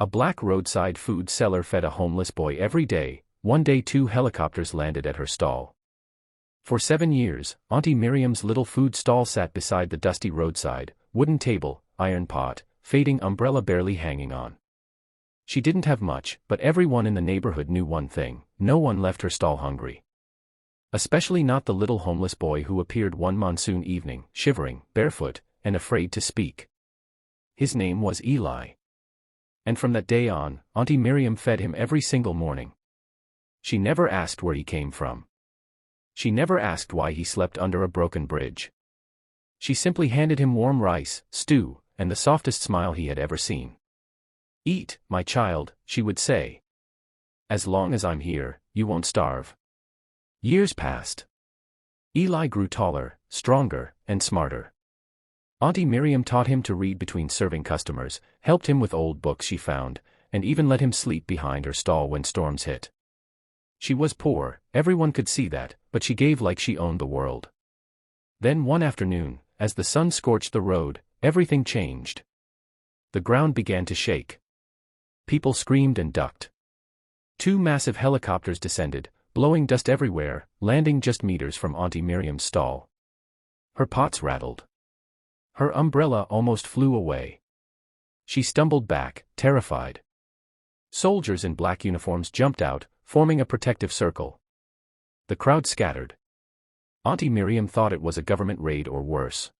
A black roadside food seller fed a homeless boy every day. One day 2 helicopters landed at her stall. For 7 years, Aunty Miriam's little food stall sat beside the dusty roadside, wooden table, iron pot, fading umbrella barely hanging on. She didn't have much, but everyone in the neighborhood knew one thing: no one left her stall hungry. Especially not the little homeless boy who appeared one monsoon evening, shivering, barefoot, and afraid to speak. His name was Eli. And from that day on, Aunty Miriam fed him every single morning. She never asked where he came from. She never asked why he slept under a broken bridge. She simply handed him warm rice, stew, and the softest smile he had ever seen. "Eat, my child," she would say. "As long as I'm here, you won't starve." Years passed. Eli grew taller, stronger, and smarter. Aunty Miriam taught him to read between serving customers, helped him with old books she found, and even let him sleep behind her stall when storms hit. She was poor, everyone could see that, but she gave like she owned the world. Then one afternoon, as the sun scorched the road, everything changed. The ground began to shake. People screamed and ducked. 2 massive helicopters descended, blowing dust everywhere, landing just meters from Aunty Miriam's stall. Her pots rattled. Her umbrella almost flew away. She stumbled back, terrified. Soldiers in black uniforms jumped out, forming a protective circle. The crowd scattered. Aunty Miriam thought it was a government raid or worse.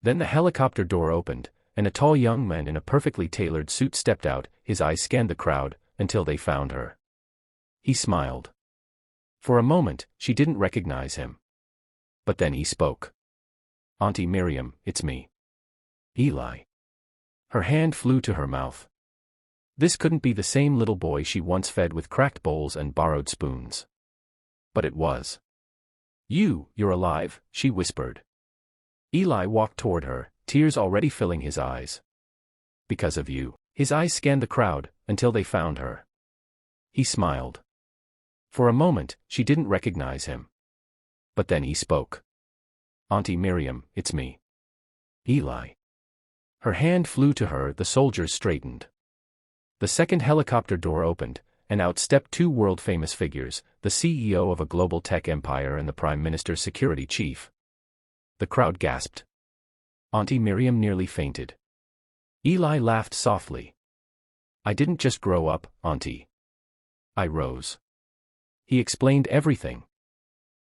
Then the helicopter door opened, and a tall young man in a perfectly tailored suit stepped out. His eyes scanned the crowd, until they found her. He smiled. For a moment, she didn't recognize him. But then he spoke. "Aunty Miriam, it's me. Eli." Her hand flew to her mouth. This couldn't be the same little boy she once fed with cracked bowls and borrowed spoons. But it was. You're alive," she whispered. Eli walked toward her, tears already filling his eyes. "Because of you." His eyes scanned the crowd, until they found her. He smiled. For a moment, she didn't recognize him. But then he spoke. "Aunty Miriam, it's me. Eli." Her hand flew to her, the soldiers straightened. The second helicopter door opened, and out stepped 2 world-famous figures, the CEO of a global tech empire and the Prime Minister's security chief. The crowd gasped. Aunty Miriam nearly fainted. Eli laughed softly. "I didn't just grow up, Auntie. I rose." He explained everything.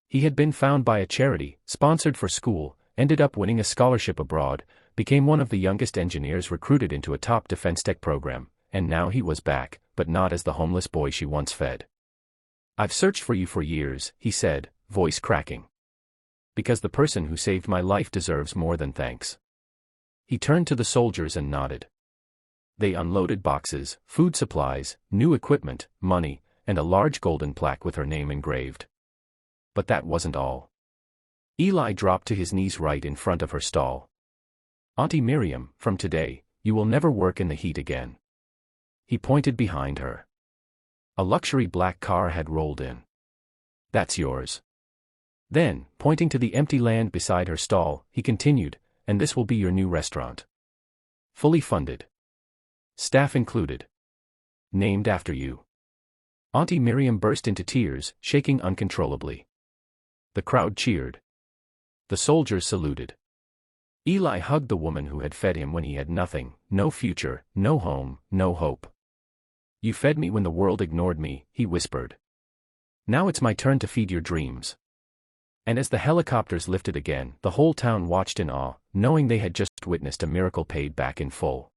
He had been found by a charity, sponsored for school, ended up winning a scholarship abroad, became one of the youngest engineers recruited into a top defense tech program, and now he was back, but not as the homeless boy she once fed. "I've searched for you for years," he said, voice cracking. "Because the person who saved my life deserves more than thanks." He turned to the soldiers and nodded. They unloaded boxes, food supplies, new equipment, money, and a large golden plaque with her name engraved. But that wasn't all. Eli dropped to his knees right in front of her stall. "Aunty Miriam, from today, you will never work in the heat again." He pointed behind her. A luxury black car had rolled in. "That's yours." Then, pointing to the empty land beside her stall, he continued, "And this will be your new restaurant. Fully funded. Staff included. Named after you." Aunty Miriam burst into tears, shaking uncontrollably. The crowd cheered. The soldiers saluted. Eli hugged the woman who had fed him when he had nothing, no future, no home, no hope. "You fed me when the world ignored me," he whispered. "Now it's my turn to feed your dreams." And as the helicopters lifted again, the whole town watched in awe, knowing they had just witnessed a miracle paid back in full.